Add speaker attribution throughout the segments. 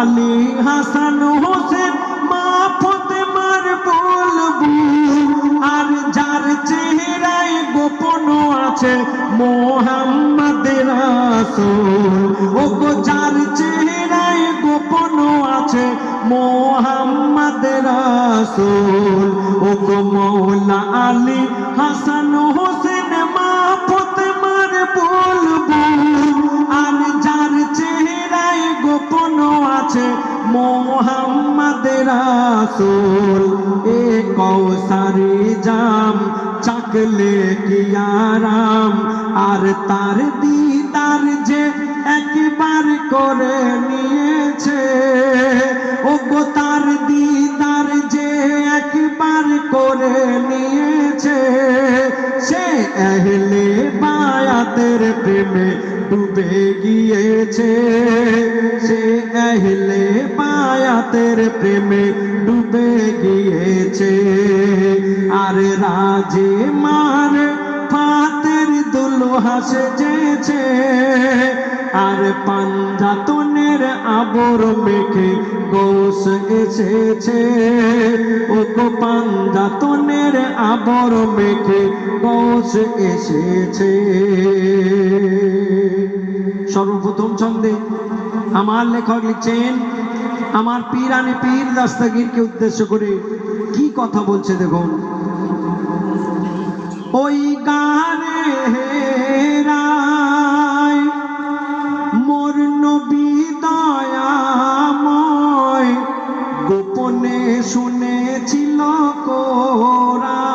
Speaker 1: আলী হাসান হোসেন মা ফাতেমার বলবু, আর যার চেহারায় গোপন আছে মোহাম্মদ রাসূল। ও গো যার চেহারায় গোপন আছে মোহাম্মদ রাসূল। ও গো মওলা আলী হাসান হোসেন মা ফাতেমার বলবু, আর যার চেহারায় গোপন আছে মোহাম্মদ রাসূল। এ কৌসারে জাম চাকলে কি আরাম, আর তার দিদার যে একবার করে নিয়েছে। ও গো তার দিদার যে একবার করে নিয়েছে, সে আহলে বায়াতের প্রেমে ডুবে গিয়েছে। সে আহলে বায়াতের প্রেমে ডুবে গিয়েছে। আর রাজে মার ফাতের দুলহা সেজেছে, আর পাঞ্জাতনের আবর মেখে গোস এসেছে। ও গো পাঞ্জাতনের আবর মেখে গোস এসেছে। সর্বপ্রথম ছন্দে আমার লেখক লিখছেন আমার পীরানে পীর দাস্তাগীরকে উদ্দেশ্য করে কি কথা বলছে দেখুন। ওই গানে হেরায় মোর নবী দয়াময় গোপনে শুনেছিল কোরআন,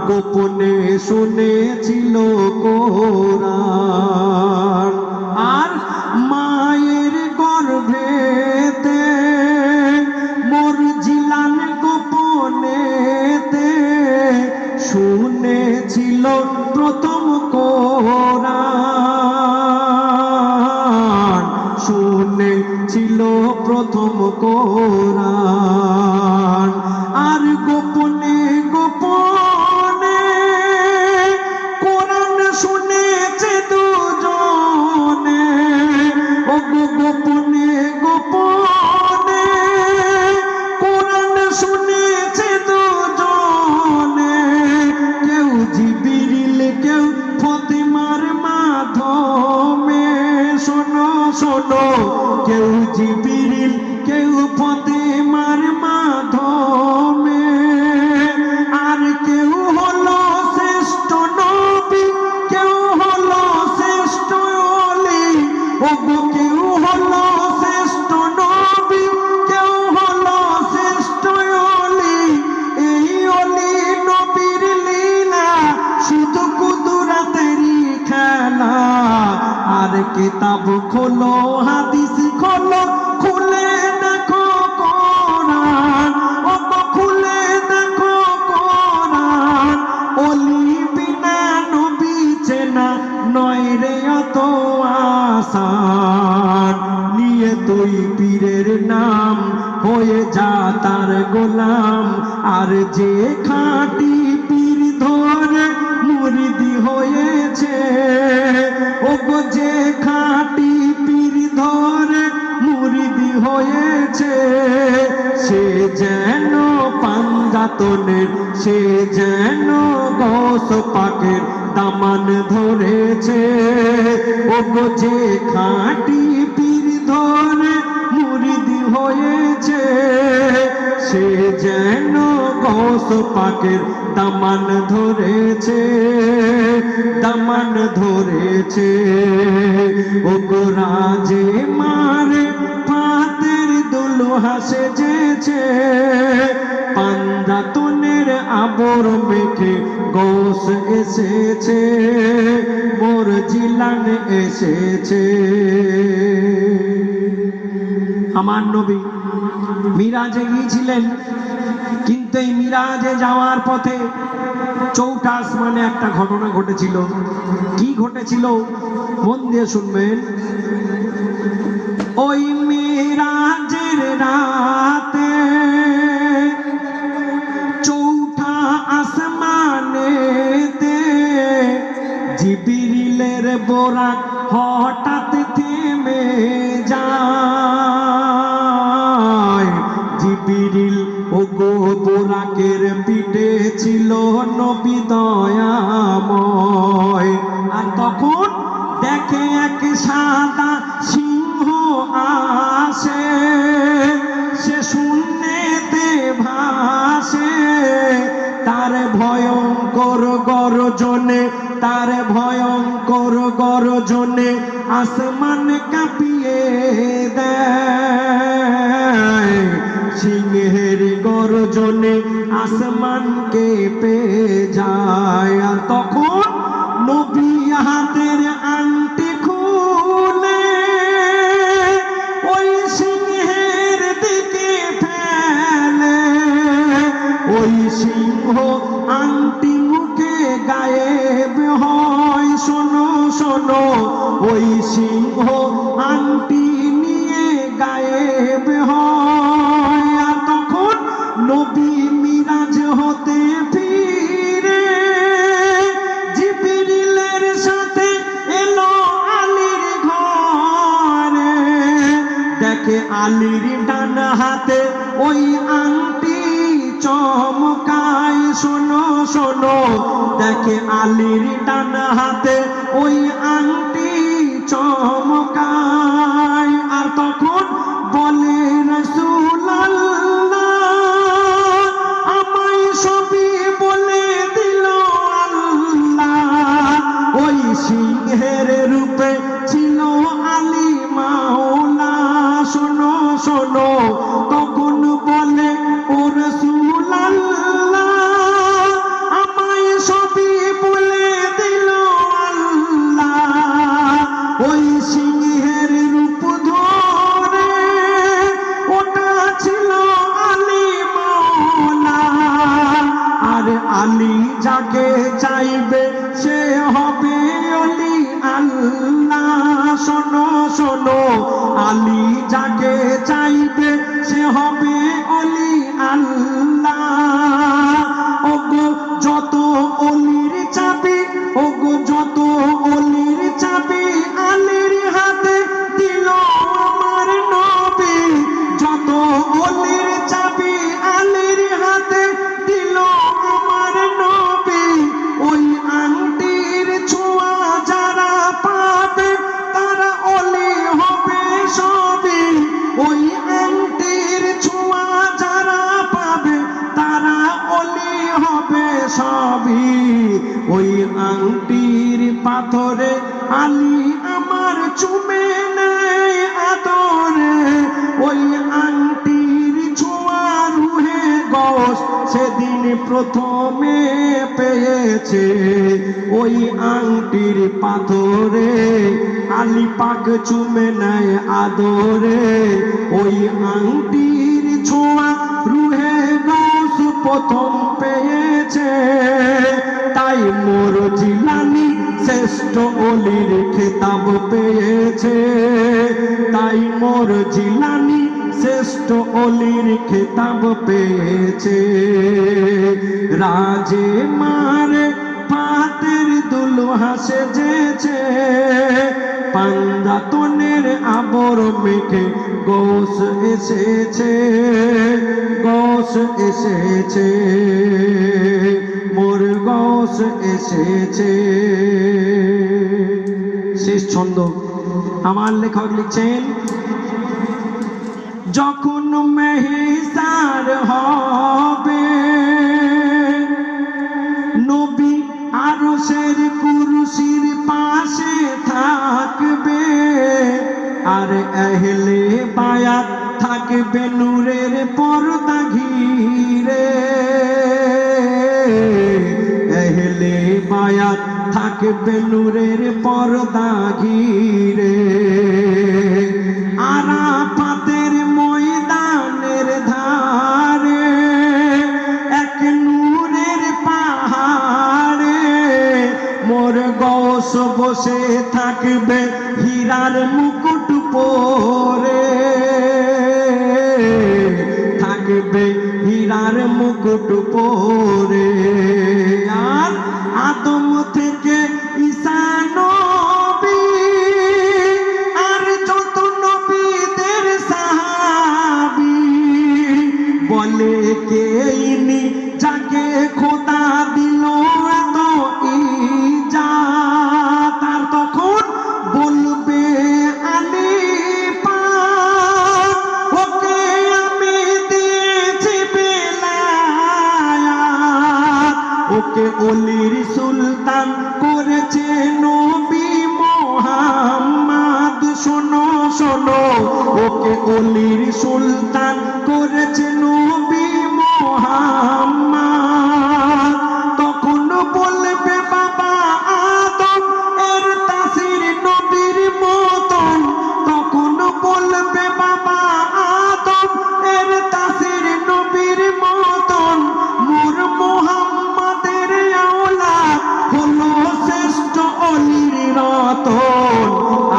Speaker 1: গোপনে শুনেছিল কোরআন। আর মায়ের গর্ভেতে মোর জিলান গোপনেতে শুনেছিল প্রথম কোরআন, শুনেছিল প্রথম কোরআন। আর গোপনে গোপনে কোরআন শুনেছে দুজনে। ও গোপনে গোপনে কোরআন শুনেছে দুজনে। কেউ জিবরিল কেউ ফাতেমার মাধ্যমে, শোনো শোনো, কেউ জিবরিল কেউ ফাতেমার মাধ্যমে। আর কেউ হলো শ্রেষ্ঠ নবী, কেউ হলো শ্রেষ্ঠ ওলি। ও গো কেউ হলো শ্রেষ্ঠ নবী, কেউ হলো শ্রেষ্ঠ ওলি। এই ওলি নবীর লীলা শুধু কুদরতেরই খেলা। আর কিতাব খোলো হাদিস খোলো, খুলে দেখো কোরআন। ও গো খুলে দেখো কোরআন। ওলি বিনা নবী চেনা নয় রে অত আসান। নিয়ে তুই পীরের নাম হয়ে যা তার গোলাম। আর যে খাঁটি পীর ধরে মুরিদি হয়েছে, ও গো যে খাঁটি পীর ধরে মুরিদি হয়েছে, সে যেন পাঞ্জাতনের, সে যেন গৌস পাকের দামান ধরেছে। ও গো যে খাঁটি পীর ধরে মুরিদি হয়েছে, সে যেন গৌস পাকের দামান ধরেছে, দামান ধরেছে। ও গো রাজে মারে ফাতের দুলহা সেজেছে, পাঞ্জাতনের আবর মেখে গৌস এসেছে, মোর জিলান এসেছে। আমার নবী মিরাজে গিয়েছিলেন, কিন্তু এই মিরাজে যাওয়ার পথে চৌঠা আসমানে একটা ঘটনা ঘটেছিল। কি ঘটেছিল মন দিয়ে শুনবেন। ওই মিরাজের রাতে চৌঠা আসমানে জিবরিলের বোরাক হঠাৎ থেমে যায়। জিবরিল ও গো বোরাকের পিঠে ছিল নবী দয়াময়। আর তখন দেখে এক সাদা সিংহ আসে, সে শূন্যেতে ভাসে। তার ভয়ঙ্কর গর্জনে, তার ভয়ঙ্কর গর্জনে আসমান কাঁপিয়ে দেয়। সিংহের গর্জনে আসমান কেঁপে যায়। আর তখন নবী হাতের আংটি খুলে ওই সিংহের দিকে ফেলে। ওই সিংহ আংটি মুখে গায়েব হয়। শোনো শোনো, ওই সিংহ আংটি নিয়ে গায়েব হয়। আর তখন নবী মিরাজ হতে ফিরে জিবরিলের সাথে এলো আলীর ঘরে। দেখে আলীর ডান হাতে ওই আংটি চমকায়। শোনো শোনো, দেখে আলীর ডান হাতে ওই আংটি চমকায়। আর তখন বলে রাসূলুল্লাহ, আমায় সবই বলে দিল আল্লাহ। ওই সিংহের রূপে ছিল আলী মাওলা। শোনো শোনো, তখন বলে ও রাসূলুল্লাহ, আমায় সবই বলে দিল আল্লাহ। ওই সিংহের রূপ ধরে ওটা ছিল আলী মাওলা। আর আলী যাকে চাইবে সে হবে অলি আল্লাহ। শোনো শোনো, আলী যাকে চাইবে সে হবে অলি আল্লাহ। ওগো যত অলির চাবি, ওগো যত অলির চাবি আলীর হাতে দিল আমার নবী। যত অলির চাবি আলীর হাতে দিল আমার নবী। ওই আংটির ছোঁয়া যারা পাবে তারা অলি হবে সবই। ওই আংটির ছোঁয়া যারা পাবে তারা অলি হবে সবই। ওই আংটির পাথরে আলী আমার চুমে নেয় আদরে। ওই আংটির ছোঁয়া রুহে গস সেদিন প্রথমে পেয়েছে। ওই আংটির পাথরে আলী পাক চুমে নেয় আদরে। ওই আংটির ছোঁয়া রুহে গস প্রথম পেয়েছে। তাই মোর জিলানী শ্রেষ্ঠ অলির খেতাব পেয়েছে। তাই মোর জিলানী শ্রেষ্ঠ অলির খেতাব পেয়েছে। রাজে মারে পাতের দুলহা সেজেছে, পাঞ্জাতনের আবর মেখে গোস এসেছে, গোস এসেছে, মোর গোস এসেছে। শেষ ছন্দ আমার লেখক লিখছেন, যখন মেহসার হবে নবী আরশের কুরসির পাশে থাকবে। আর আহলে বায়াত থাকবে নূরের পর্দা ঘিরে। আহলে বায়াত থাকবে নূরের পর্দা ঘিরে। আরাফাতের ময়দানের ধারে এক নূরের পাহাড়ে মোর গৌস বসে থাকবে হীরার মুকুট পরে। থাকবে হীরার মুকুট পরে। আর আদম থেকে ঈসা অলির সুলতান করেছে নবী মুহাম্মদ। শোনো শোনো, ওকে অলির সুলতান করেছে নবী মুহাম্মদ। তখন বলবে বাবা আদম এর তাসির নবীর মতন, তখন বলবে বাবা আদম এর তাসির নবীর মতন। মোর মুহাম্মাদের আওলাদ হলো শ্রেষ্ঠ অলির রতন।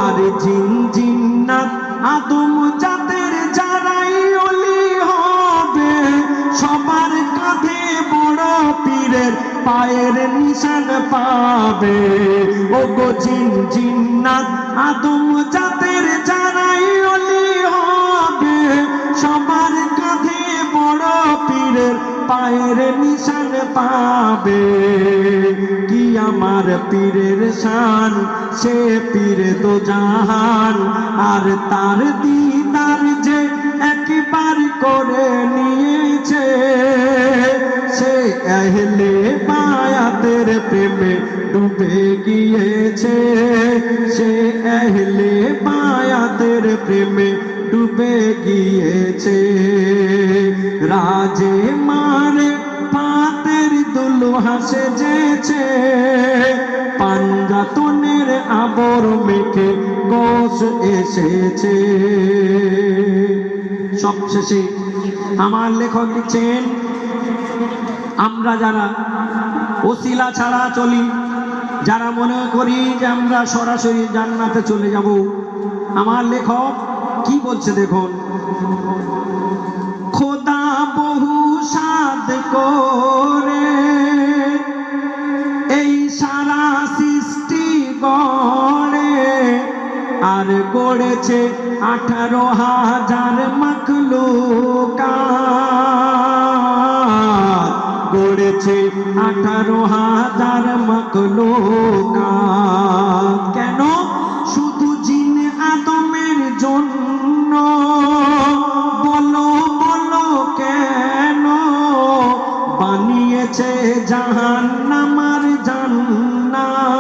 Speaker 1: আর জিন জিন্নাত আদম জাতের যারাই অলি হবে, সবার কাঁধে বড় পীরের পায়ের নিশান পাবে। ওগো জিন জিন্নাত আদম জাতের যারাই অলি হবে, সবার কাঁধে বড় পীরের পায়ের নিশান পাবে। কি আমার পীরের শান, সে পীর দো জাহান। আর তার দিদার যে একবার করে নিয়েছে, সে আহলে বায়াতের প্রেমে ডুবে গিয়েছে। সে আহলে বায়াতের প্রেমে ডুবে গিয়েছে। রাজে মারে পাতের দুলহা সেজেছে, পাঞ্জাতনের আবর মেখে গোস এসেছে। সবশেষে আমার লেখক লিখছেন, আমরা যারা ওসিলা ছাড়া চলি, যারা মনে করি যে আমরা সরাসরি জান্নাতে চলে যাব, আমার লেখক কি বলছে দেখুন। খোদা বহু সাদ করে এই সারা সৃষ্টি গড়ে, আর গড়েছে 18,000 মাখলুকাত। গড়েছে 18,000 মাখলুকাত। কেন? শুধু জিন আদমের জন্য। বলো বলো কেন বানিয়েছে জাহান্নামার জান্নাত,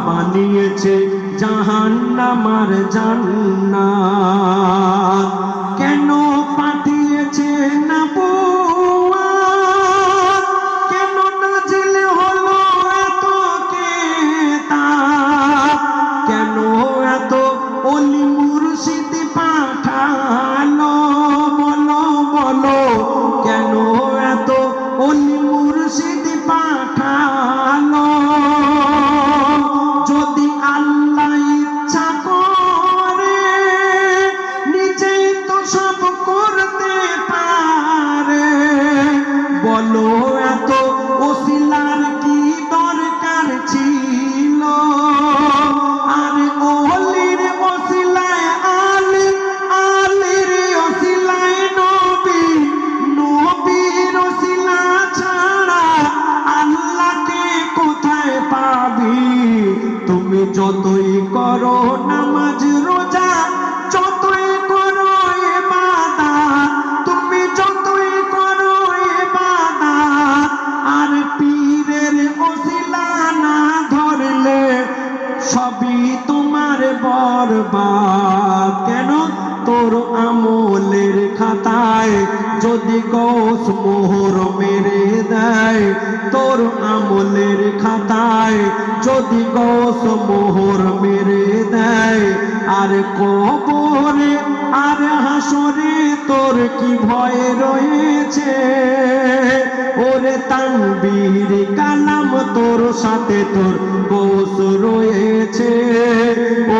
Speaker 1: বানিয়েছে জাহান্নামার জান্নাত। কেন পাঠিয়েছে নবুয়ত, কেন নাজিল হলো এত কিতাব, কেন এত অলি মুর্শিদ পাঠালো। বলো বলো কেন এত অলি মুর্শিদ পাঠালো। যদি আল্লাহ ইচ্ছা করে, নিজেই তো সব করতে পারে। বলো এত ওসিলার কি দরকার ছিল? আর ওলির ওসিলায় আলী, আলীর ওসিলায় নবী, নবীর ওসিলা ছাড়া আল্লাহকে কোথায় পাবি? তুমি যতই করো নামাজ রোজা, যতই করো ইবাদত, তুমি যতই করো ইবাদত, আর পীরের ওসিলা না ধরলে সবই তোমার বরবাদ। কেন? তোর আমলের খাতায় যদি গৌস মোহর মেরে দেয়, তোর আমলের খাতায় যদি গৌস মোহর মেরে দেয়, আর কবরে আর হাসরে তোর কি ভয় রয়েছে? ওরে তানবীর কালাম তোর সাথে তোর গৌস রয়েছে।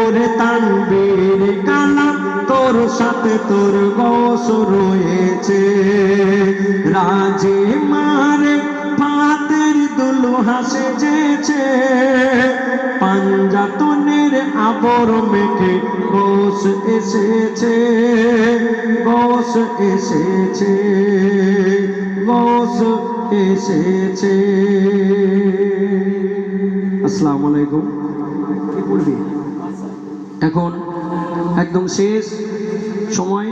Speaker 1: ওরে তানবীর কালাম তোর সাথে তোর গৌস রয়েছে। রাজে মারে পাতের দুলহা সেজেছে, পাঞ্জাতনের আবর মেখে গৌস এসেছে। গৌস এসেছে, গৌস এসেছে। আসসালামু আলাইকুম। কি পড়বি এখন? একদম শেষ সময়।